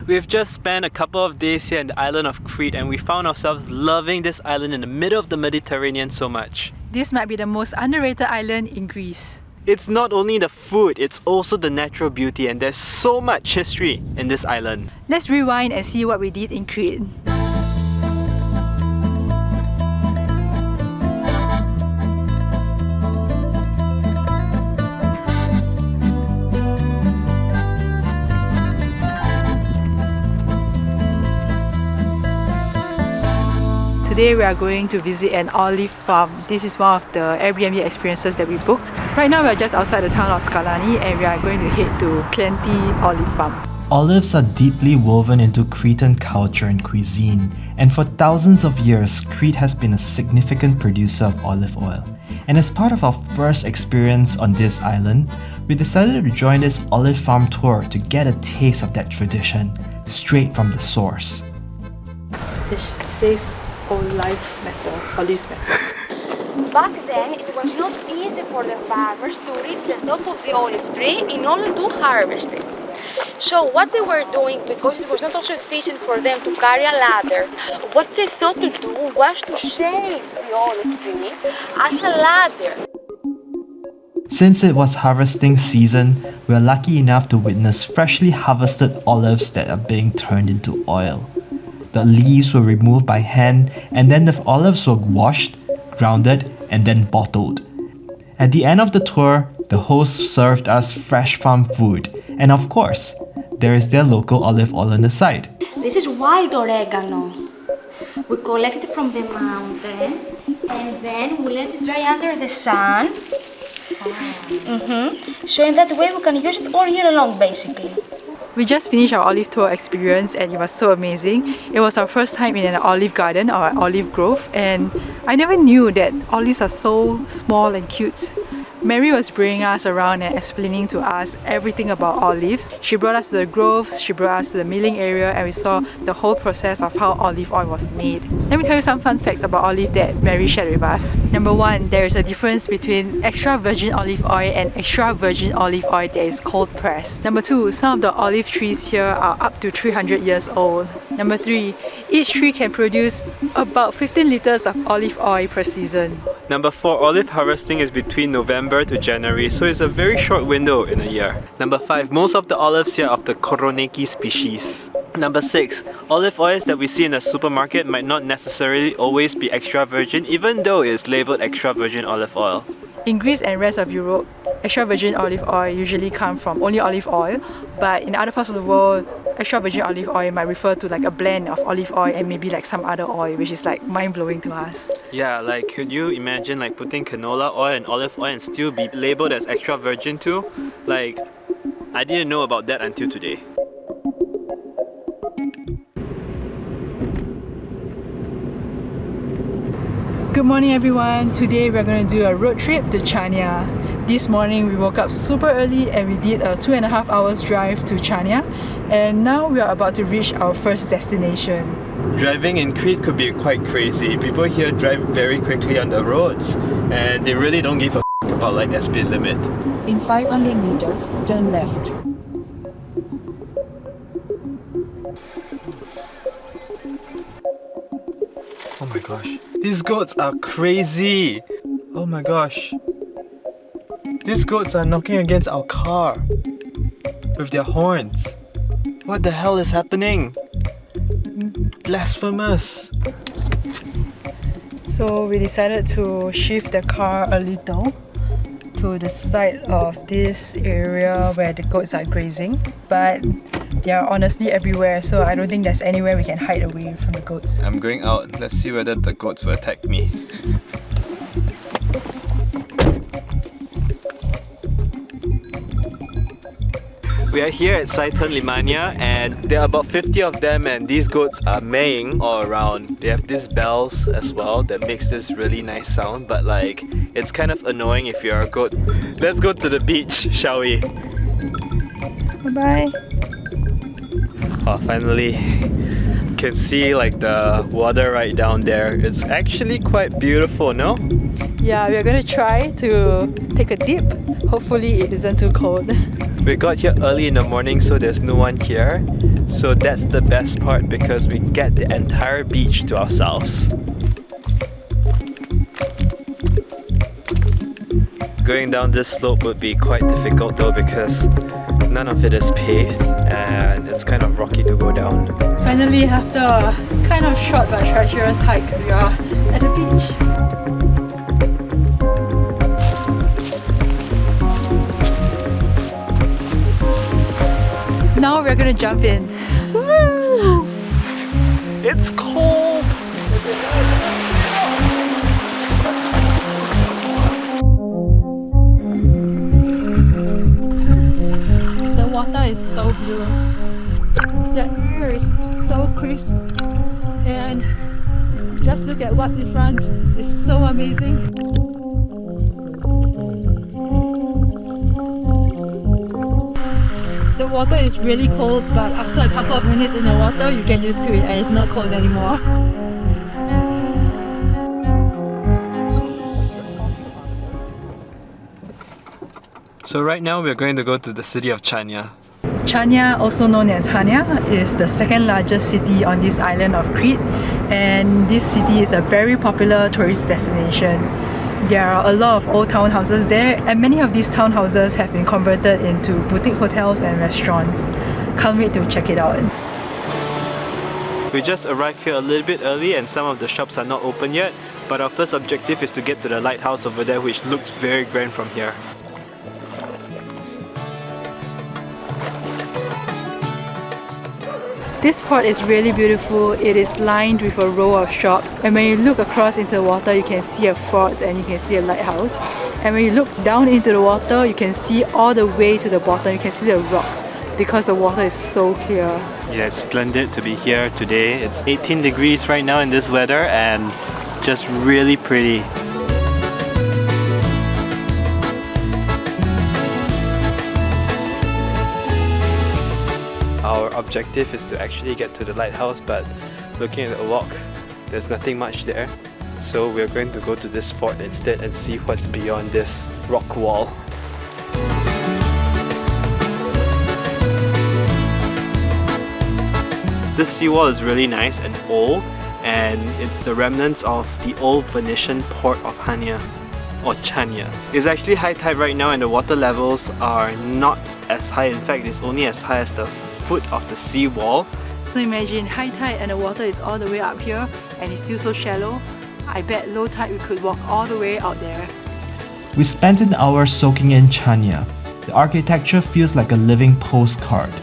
We've just spent a couple of days here in the island of Crete and we found ourselves loving this island in the middle of the Mediterranean so much. This might be the most underrated island in Greece. It's not only the food, it's also the natural beauty, and there's so much history in this island. Let's rewind and see what we did in Crete. Today we are going to visit an olive farm. This is one of the Airbnb experiences that we booked. Right now we are just outside the town of Skalani and we are going to head to Crete olive farm. Olives are deeply woven into Cretan culture and cuisine, and for thousands of years, Crete has been a significant producer of olive oil. And as part of our first experience on this island, we decided to join this olive farm tour to get a taste of that tradition, straight from the source. It says olives matter. Back then, it was not easy for the farmers to reach the top of the olive tree in order to harvest it. So what they were doing, because it was not also efficient for them to carry a ladder, what they thought to do was to shade the olive tree as a ladder. Since it was harvesting season, we are lucky enough to witness freshly harvested olives that are being turned into oil. The leaves were removed by hand and then the olives were washed, grounded, and then bottled. At the end of the tour, the hosts served us fresh farm food, and of course, there is their local olive oil on the side. This is wild oregano. We collect it from the mountain and then we let it dry under the sun. So in that way we can use it all year long basically. We just finished our olive tour experience and it was so amazing. It was our first time in an olive garden or an olive grove, and I never knew that olives are so small and cute. Mary was bringing us around and explaining to us everything about olives. She brought us to the groves, she brought us to the milling area, and we saw the whole process of how olive oil was made. Let me tell you some fun facts about olive that Mary shared with us. Number one, there is a difference between extra virgin olive oil and extra virgin olive oil that is cold pressed. Number two, some of the olive trees here are up to 300 years old. Number three, each tree can produce about 15 liters of olive oil per season. Number 4, olive harvesting is between November to January, so it's a very short window in a year. Number 5, most of the olives here are of the Koroneki species. Number 6, olive oils that we see in the supermarket might not necessarily always be extra virgin, even though it is labelled extra virgin olive oil. In Greece and rest of Europe, extra virgin olive oil usually comes from only olive oil, but in other parts of the world, extra virgin olive oil might refer to like a blend of olive oil and maybe like some other oil, which is like mind-blowing to us. Yeah, like could you imagine like putting canola oil and olive oil and still be labelled as extra virgin too? Like, I didn't know about that until today. Good morning everyone, today we're going to do a road trip to Chania. This morning we woke up super early and we did a 2.5 hours drive to Chania, and now we are about to reach our first destination. Driving in Crete could be quite crazy. People here drive very quickly on the roads and they really don't give a about like their speed limit. In 500 meters, turn left. Oh my gosh, these goats are crazy! Oh my gosh. These goats are knocking against our car with their horns. What the hell is happening? Blasphemous! So we decided to shift the car a little to the side of this area where the goats are grazing, but they are honestly everywhere, so I don't think there's anywhere we can hide away from the goats. I'm going out. Let's see whether the goats will attack me. We are here at Seitan Limania and there are about 50 of them, and these goats are maying all around. They have these bells as well that makes this really nice sound, but like it's kind of annoying if you're a goat. Let's go to the beach, shall we? Bye-bye. Oh, finally. You can see like the water right down there. It's actually quite beautiful, no? Yeah, we're gonna try to take a dip. Hopefully it isn't too cold. We got here early in the morning, so there's no one here. So that's the best part because we get the entire beach to ourselves. Going down this slope would be quite difficult though because none of it is paved and it's kind of rocky to go down. Finally, after a kind of short but treacherous hike, we are at the beach. Now we're gonna jump in. Woo! It's cold! The water is so blue. The air is so crisp. And just look at what's in front. It's so amazing. The water is really cold, but after a couple of minutes in the water, you get used to it and it's not cold anymore. So right now we're going to go to the city of Chania. Chania, also known as Chania, is the second largest city on this island of Crete, and this city is a very popular tourist destination. There are a lot of old townhouses there, and many of these townhouses have been converted into boutique hotels and restaurants. Can't wait to check it out. We just arrived here a little bit early and some of the shops are not open yet, but our first objective is to get to the lighthouse over there, which looks very grand from here. This port is really beautiful. It is lined with a row of shops, and when you look across into the water, you can see a fort and you can see a lighthouse. And when you look down into the water, you can see all the way to the bottom. You can see the rocks because the water is so clear. Yeah, it's splendid to be here today. It's 18 degrees right now in this weather and just really pretty. Our objective is to actually get to the lighthouse, but looking at the walk, there's nothing much there. So we're going to go to this fort instead and see what's beyond this rock wall. This seawall is really nice and old, and it's the remnants of the old Venetian port of Chania or Chania. It's actually high tide right now and the water levels are not as high. In fact, it's only as high as the foot of the seawall. So imagine high tide and the water is all the way up here and it's still so shallow. I bet low tide we could walk all the way out there. We spent an hour soaking in Chania. The architecture feels like a living postcard,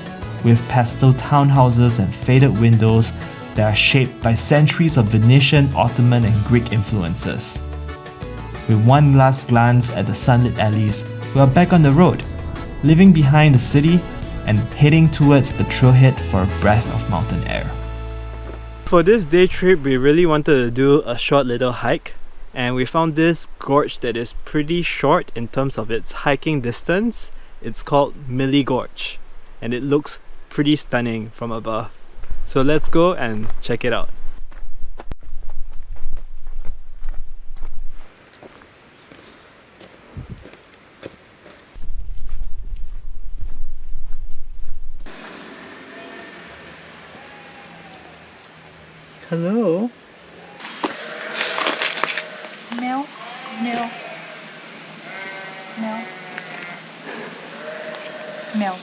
with pastel townhouses and faded windows that are shaped by centuries of Venetian, Ottoman and Greek influences. With one last glance at the sunlit alleys, we are back on the road, leaving behind the city and heading towards the trailhead for a breath of mountain air. For this day trip, we really wanted to do a short little hike, and we found this gorge that is pretty short in terms of its hiking distance. It's called Mili Gorge, and it looks pretty stunning from above. So let's go and check it out. Hello. Meow, meow, meow, meow.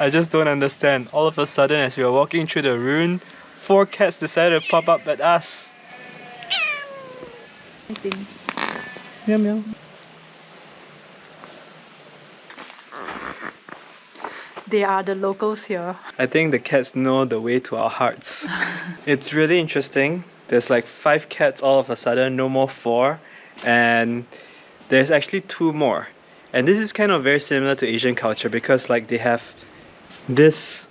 I just don't understand. All of a sudden, as we were walking through the ruin, 4 cats decided to pop up at us. I think. Meow meow. They are the locals here. I think the cats know the way to our hearts. It's really interesting. There's like 5 cats all of a sudden, no more 4. And there's actually 2 more. And this is kind of very similar to Asian culture because like they have this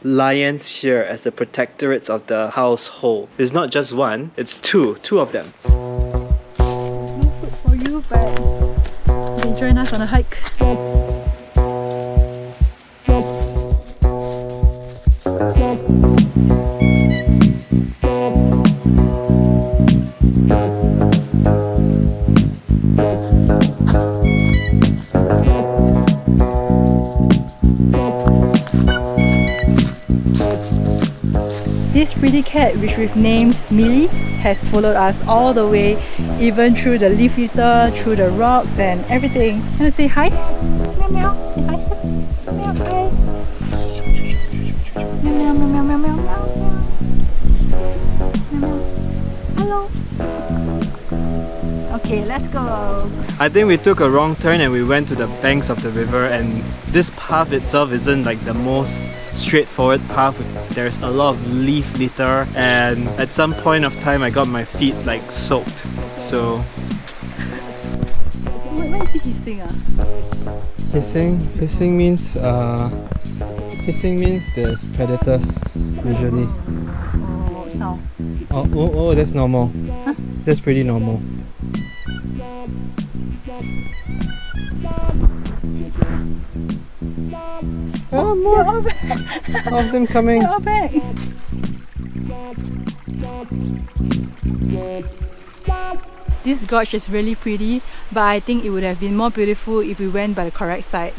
lions here as the protectorates of the household. It's not just one, it's 2 of them. No food for you, but you can join us on a hike. This pretty cat, which we've named Mili, has followed us all the way, even through the leaf litter, through the rocks and everything. Can I say hi? Meow meow, say hi. Meow hi. Meow meow meow meow meow meow meow. Hello. Okay, let's go. I think we took a wrong turn and we went to the banks of the river, and this path itself isn't like the most straightforward path. There's a lot of leaf litter, and at some point of time I got my feet like soaked. So Why is he hissing? hissing means there's predators usually. Oh, sound. Oh, that's normal. Huh? That's pretty normal. Oh, more of them coming. They're all back. This gorge is really pretty, but I think it would have been more beautiful if we went by the correct side.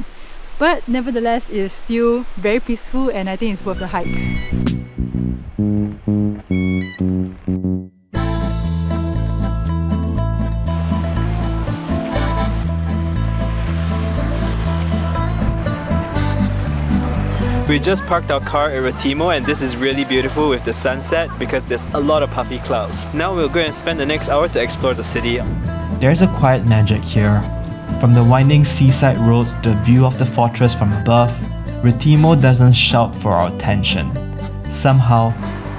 But nevertheless, it is still very peaceful and I think it's worth the hike. We just parked our car at Rethymno, and this is really beautiful with the sunset because there's a lot of puffy clouds. Now we'll go and spend the next hour to explore the city. There's a quiet magic here. From the winding seaside roads to the view of the fortress from above, Rethymno doesn't shout for our attention. Somehow,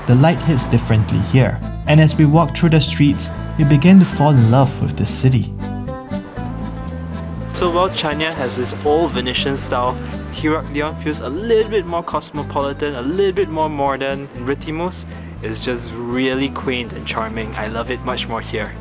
the light hits differently here, and as we walk through the streets, we begin to fall in love with the city. So while Chania has this old Venetian style, Heraklion feels a little bit more cosmopolitan, a little bit more modern. Rethymno's is just really quaint and charming. I love it much more here.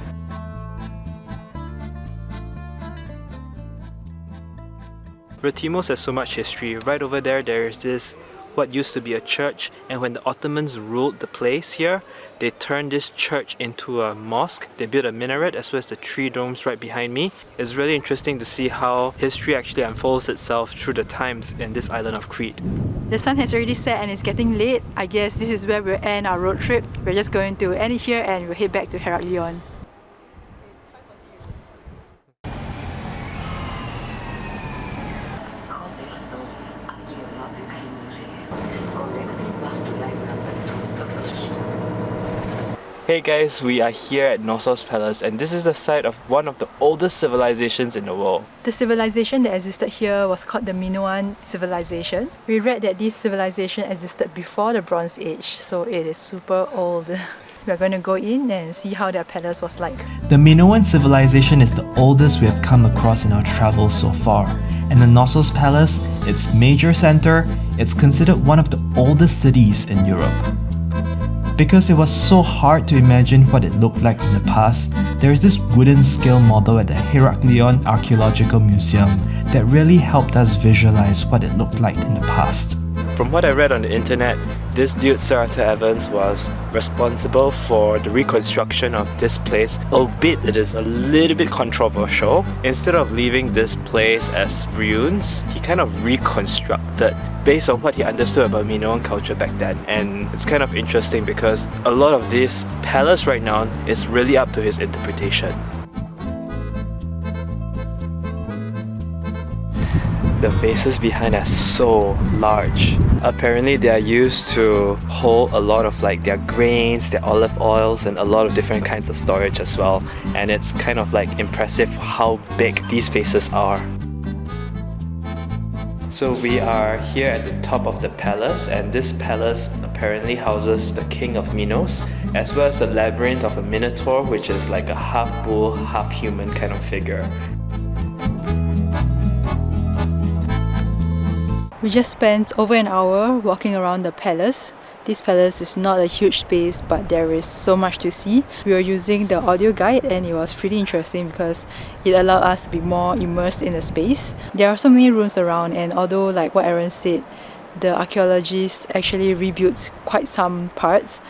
Rethymno's has so much history. Right over there, there is this what used to be a church, and when the Ottomans ruled the place here, they turned this church into a mosque. They built a minaret as well as the three domes right behind me. It's really interesting to see how history actually unfolds itself through the times in this island of Crete. The sun has already set and it's getting late. I guess this is where we'll end our road trip. We're just going to end it here and we'll head back to Heraklion. Hey guys, we are here at Knossos Palace, and this is the site of one of the oldest civilizations in the world. The civilization that existed here was called the Minoan civilization. We read that this civilization existed before the Bronze Age, so it is super old. We're going to go in and see how their palace was like. The Minoan civilization is the oldest we have come across in our travels so far, and the Knossos Palace, its major center, it's considered one of the oldest cities in Europe. Because it was so hard to imagine what it looked like in the past, there is this wooden scale model at the Heraklion Archaeological Museum that really helped us visualize what it looked like in the past. From what I read on the internet, this dude Sir Arthur Evans was responsible for the reconstruction of this place, albeit it is a little bit controversial. Instead of leaving this place as ruins, he kind of reconstructed based on what he understood about Minoan culture back then. And it's kind of interesting because a lot of this palace right now is really up to his interpretation. The vases behind are so large. Apparently they are used to hold a lot of like their grains, their olive oils, and a lot of different kinds of storage as well. And it's kind of like impressive how big these vases are. So we are here at the top of the palace, and this palace apparently houses the king of Minos, as well as the labyrinth of a minotaur, which is like a half bull, half human kind of figure. We just spent over an hour walking around the palace. This palace is not a huge space, but there is so much to see. We were using the audio guide and it was pretty interesting because it allowed us to be more immersed in the space. There are so many rooms around, and although like what Aaron said, the archaeologist actually rebuilt quite some parts,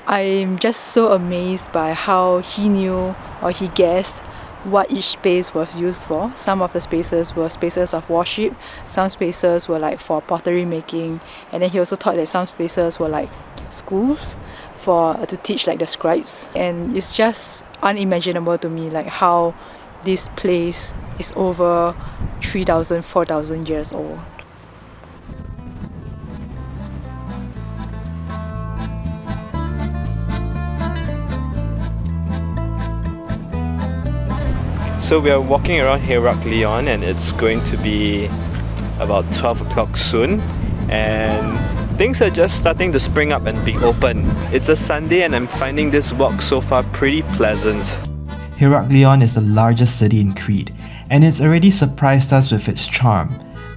I'm just so amazed by how he knew or he guessed what each space was used for. Some of the spaces were spaces of worship, some spaces were like for pottery making, and then he also thought that some spaces were like schools to teach like the scribes, and it's just unimaginable to me like how this place is over 3,000, 4,000 years old. So we are walking around Heraklion and it's going to be about 12 o'clock soon, and things are just starting to spring up and be open. It's a Sunday and I'm finding this walk so far pretty pleasant. Heraklion is the largest city in Crete, and it's already surprised us with its charm.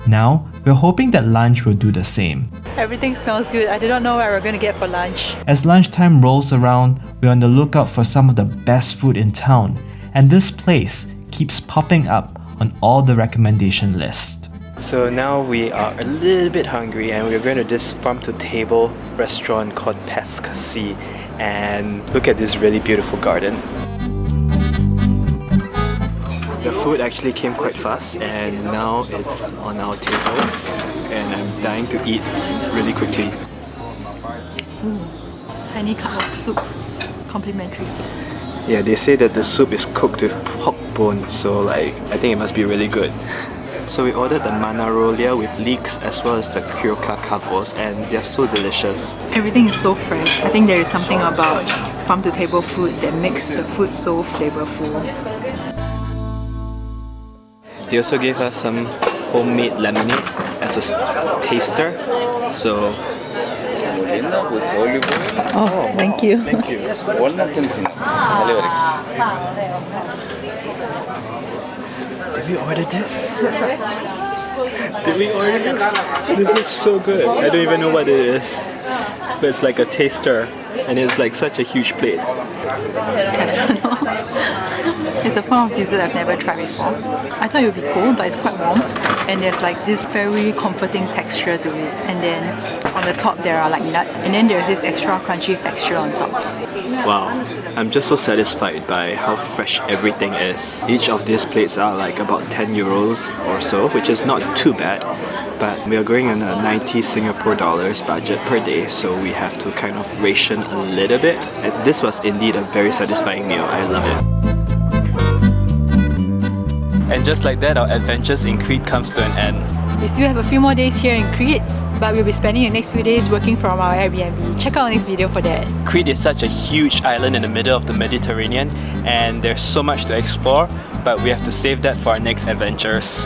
Now, we're hoping that lunch will do the same. Everything smells good. I do not know what we're going to get for lunch. As lunchtime rolls around, we're on the lookout for some of the best food in town, and this place keeps popping up on all the recommendation lists. So now we are a little bit hungry and we're going to this farm-to-table restaurant called Pescasi, and look at this really beautiful garden. The food actually came quite fast and now it's on our tables and I'm dying to eat really quickly. Tiny cup of soup, complimentary soup. Yeah, they say that the soup is cooked with pork bone, so like I think it must be really good. So we ordered the manarolia with leeks as well as the kyoka kavos, and they're so delicious. Everything is so fresh. I think there is something about farm-to-table food that makes the food so flavorful. They also gave us some homemade lemonade as a taster. So with olive oil. Oh, thank you. Thank you. Walnuts and cinnamon. did we order this? Did we order this? This looks so good. I don't even know what it is. But it's like a taster and it's like such a huge plate. It's a form of dessert I've never tried before. I thought it would be cool, but it's quite warm. And there's like this very comforting texture to it. And then on the top there are like nuts. And then there's this extra crunchy texture on top. Wow, I'm just so satisfied by how fresh everything is. Each of these plates are like about 10 euros or so, which is not too bad. But we are going on a 90 Singapore dollars budget per day, so we have to kind of ration a little bit. And this was indeed a very satisfying meal. I love it. And just like that, our adventures in Crete comes to an end. We still have a few more days here in Crete, but we'll be spending the next few days working from our Airbnb. Check out our next video for that. Crete is such a huge island in the middle of the Mediterranean, and there's so much to explore, but we have to save that for our next adventures.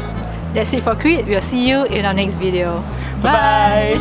That's it for Crete. We'll see you in our next video. Bye!